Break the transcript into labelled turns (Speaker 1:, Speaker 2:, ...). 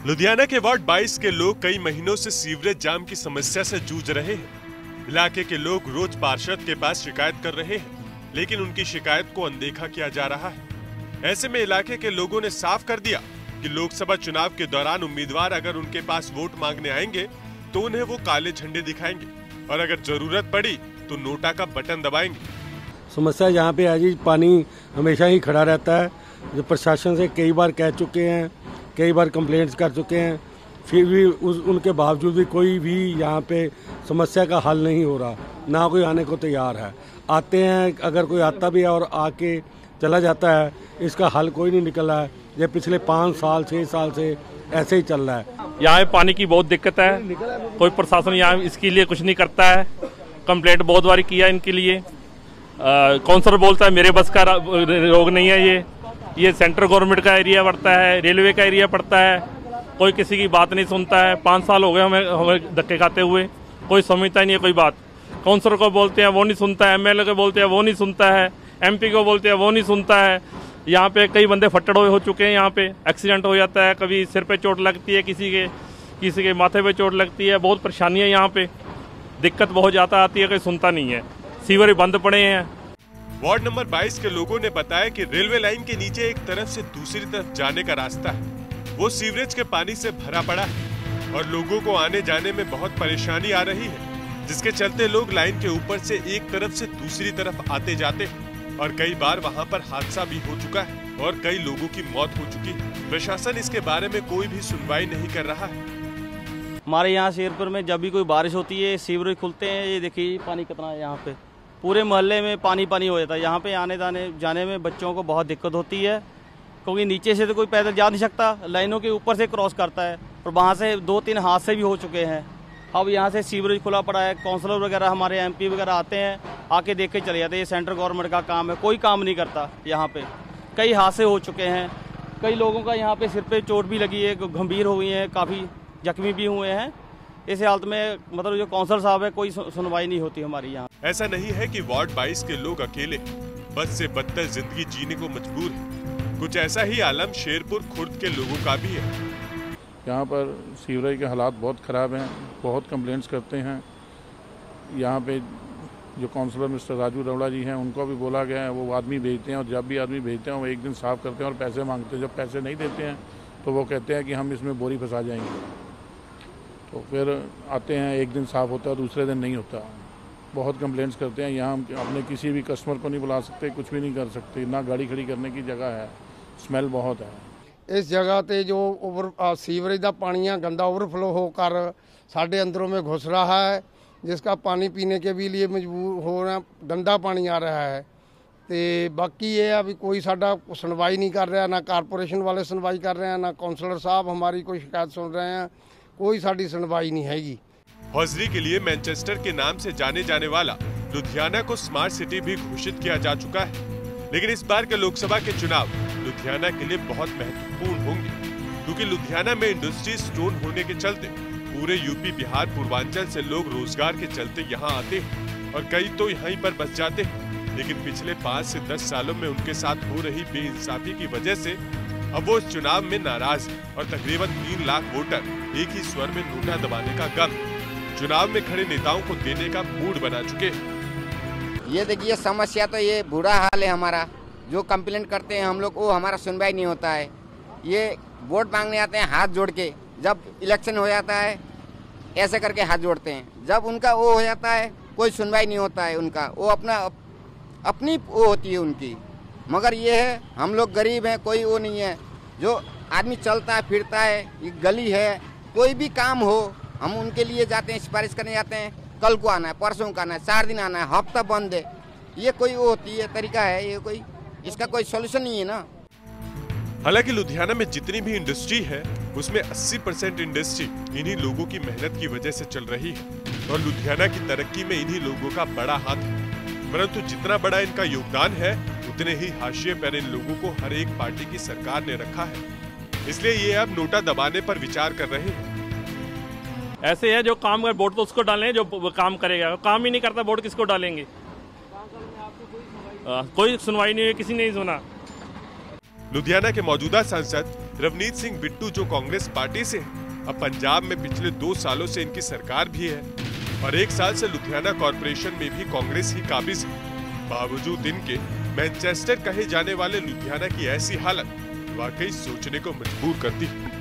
Speaker 1: लुधियाना के वार्ड 22 के लोग कई महीनों से सीवरेज जाम की समस्या से जूझ रहे हैं। इलाके के लोग रोज पार्षद के पास शिकायत कर रहे हैं, लेकिन उनकी शिकायत को अनदेखा किया जा रहा है। ऐसे में इलाके के लोगों ने साफ कर दिया कि लोकसभा चुनाव के दौरान उम्मीदवार अगर उनके पास वोट मांगने आएंगे तो उन्हें वो काले झंडे दिखाएंगे और अगर जरूरत पड़ी तो नोटा का बटन दबाएंगे।
Speaker 2: समस्या यहाँ पे है जी, पानी हमेशा ही खड़ा रहता है। जो प्रशासन से कई बार कह चुके हैं, कई बार कंप्लेंट्स कर चुके हैं, फिर भी उनके बावजूद भी कोई भी यहाँ पे समस्या का हल नहीं हो रहा, ना कोई आने को तैयार है। आते हैं, अगर कोई आता भी है और आके चला जाता है, इसका हल कोई नहीं निकला है। ये पिछले 5 साल 6 साल से ऐसे ही चल रहा है।
Speaker 3: यहाँ पानी की बहुत दिक्कत है, कोई प्रशासन यहाँ इसके लिए कुछ नहीं करता है। कंप्लेंट बहुत बार किया इनके लिए। काउंसलर बोलता है मेरे बस का रोग नहीं है, ये सेंट्रल गवर्नमेंट का एरिया पड़ता है, रेलवे का एरिया पड़ता है। कोई किसी की बात नहीं सुनता है। 5 साल हो गए हमें धक्के खाते हुए, कोई समझता ही नहीं है कोई बात। काउंसलर को बोलते हैं वो नहीं सुनता है, MLA को बोलते हैं वो नहीं सुनता है, MP को बोलते हैं वो नहीं सुनता है। यहाँ पे कई बंदे फट्टड़ हो चुके हैं। यहाँ पे एक्सीडेंट हो जाता है, कभी सिर पे चोट लगती है, किसी के माथे पे चोट लगती है। बहुत परेशानी है यहाँ पे, दिक्कत बहुत ज्यादा आती है, कोई सुनता नहीं है। सीवर बंद पड़े हैं।
Speaker 1: वार्ड नंबर 22 के लोगों ने बताया कि रेलवे लाइन के नीचे एक तरफ से दूसरी तरफ जाने का रास्ता है, वो सीवरेज के पानी से भरा पड़ा है और लोगों को आने जाने में बहुत परेशानी आ रही है, जिसके चलते लोग लाइन के ऊपर से एक तरफ से दूसरी तरफ आते जाते हैं और कई बार वहां पर हादसा भी हो चुका है और कई लोगों की मौत हो चुकी है। प्रशासन इसके बारे में कोई भी सुनवाई नहीं कर रहा है।
Speaker 4: हमारे यहाँ शेरपुर में जब भी कोई बारिश होती है, सीवरेज खुलते हैं। ये देखिए पानी कितना है यहाँ पे, पूरे मोहल्ले में पानी पानी हो जाता है। यहाँ पे आने जाने में बच्चों को बहुत दिक्कत होती है, क्योंकि नीचे से तो कोई पैदल जा नहीं सकता, लाइनों के ऊपर से क्रॉस करता है और वहाँ से 2-3 हादसे भी हो चुके हैं। अब यहाँ से सीवरेज खुला पड़ा है। काउंसलर वगैरह हमारे MP वगैरह आते हैं, आके देख के चले जाते हैं। ये सेंट्रल गवर्नमेंट का काम है, कोई काम नहीं करता। यहाँ पे कई हादसे हो चुके हैं, कई लोगों का यहाँ पे सिर पे चोट भी लगी है, गंभीर हुई है, काफ़ी जख्मी भी हुए हैं। इस हालत में मतलब जो काउंसलर साहब है, कोई सुनवाई नहीं होती हमारी यहाँ।
Speaker 1: ऐसा नहीं है कि वार्ड 22 के लोग अकेले बद से बदतर जिंदगी जीने को मजबूर हैं। कुछ ऐसा ही आलम शेरपुर खुर्द के लोगों का भी है।
Speaker 5: यहाँ पर सीवरेज के हालात बहुत ख़राब हैं, बहुत कंप्लेंट्स करते हैं। यहाँ पे जो काउंसलर मिस्टर राजू रवड़ा जी हैं, उनको भी बोला गया है, वो आदमी भेजते हैं और जब भी आदमी भेजते हैं वो एक दिन साफ़ करते हैं और पैसे मांगते हैं। जब पैसे नहीं देते हैं तो वो कहते हैं कि हम इसमें बोरी फंसा जाएंगे। तो फिर आते हैं, एक दिन साफ़ होता है, दूसरे दिन नहीं होता। बहुत कंप्लेंट्स करते हैं। यहाँ हम अपने किसी भी कस्टमर को नहीं बुला सकते, कुछ भी नहीं कर सकते, ना गाड़ी खड़ी करने की जगह है, स्मेल बहुत है।
Speaker 6: इस जगह पे जो सीवरेज का पानी है गंदा ओवरफ्लो होकर साढ़े अंदरों में घुस रहा है, जिसका पानी पीने के भी लिए मजबूर हो रहा, गंदा पानी आ रहा है। तो बाकी ये अभी कोई साडा सुनवाई नहीं कर रहा, ना कारपोरेशन वाले सुनवाई कर रहे हैं, ना काउंसलर साहब हमारी कोई शिकायत सुन रहे हैं, कोई साड़ी सुनवाई नहीं हैगी।
Speaker 1: हौजरी के लिए मैनचेस्टर के नाम से जाने जाने वाला लुधियाना को स्मार्ट सिटी भी घोषित किया जा चुका है, लेकिन इस बार के लोकसभा के चुनाव लुधियाना के लिए बहुत महत्वपूर्ण होंगे, क्योंकि लुधियाना में इंडस्ट्री जोन होने के चलते पूरे यूपी बिहार पूर्वांचल से लोग रोजगार के चलते यहाँ आते हैं और कई तो यहीं पर बस जाते हैं। लेकिन पिछले 5 से 10 सालों में उनके साथ हो रही बेइंसाफी की वजह से अब वो इस चुनाव में नाराज है और तकरीबन 3 लाख वोटर एक ही स्वर में नोटा दबाने का गम चुनाव में खड़े नेताओं को देने का मूड बना चुके हैं।
Speaker 7: ये देखिए समस्या तो ये बुरा हाल है हमारा। जो कंप्लेंट करते हैं हम लोग, वो हमारा सुनवाई नहीं होता है। ये वोट मांगने आते हैं हाथ जोड़ के, जब इलेक्शन हो जाता है ऐसे करके हाथ जोड़ते हैं। जब उनका वो हो जाता है कोई सुनवाई नहीं होता है उनका, वो अपनी वो होती है उनकी। मगर ये है हम लोग गरीब हैं, कोई वो नहीं है। जो आदमी चलता है फिरता है, ये गली है, कोई भी काम हो हम उनके लिए जाते हैं, सिफारिश करने जाते हैं। कल को आना है, परसों को आना है, 4 दिन आना है, हफ्ता बंद है। ये कोई वो होती है तरीका है, ये कोई इसका कोई सोल्यूशन नहीं है ना।
Speaker 1: हालांकि लुधियाना में जितनी भी इंडस्ट्री है उसमें 80% इंडस्ट्री इन्हीं लोगों की मेहनत की वजह से चल रही है और लुधियाना की तरक्की में इन्हीं लोगों का बड़ा हाथ है। परंतु जितना बड़ा इनका योगदान है उतने ही हाशिए पर इन लोगों को हर एक पार्टी की सरकार ने रखा है, इसलिए ये अब नोटा दबाने पर विचार कर रहे हैं।
Speaker 3: ऐसे है जो काम कर वोट तो उसको डालें जो काम करेगा, काम ही नहीं करता वोट किसको डालेंगे। कोई सुनवाई नहीं हुई, किसी ने नहीं सुना।
Speaker 1: लुधियाना के मौजूदा सांसद रवनीत सिंह बिट्टू जो कांग्रेस पार्टी से हैं, अब पंजाब में पिछले 2 सालों से इनकी सरकार भी है और 1 साल से लुधियाना कॉरपोरेशन में भी कांग्रेस ही काबिज है। बावजूद इनके मैनचेस्टर कहे जाने वाले लुधियाना की ऐसी हालत वाकई सोचने को मजबूर करती है।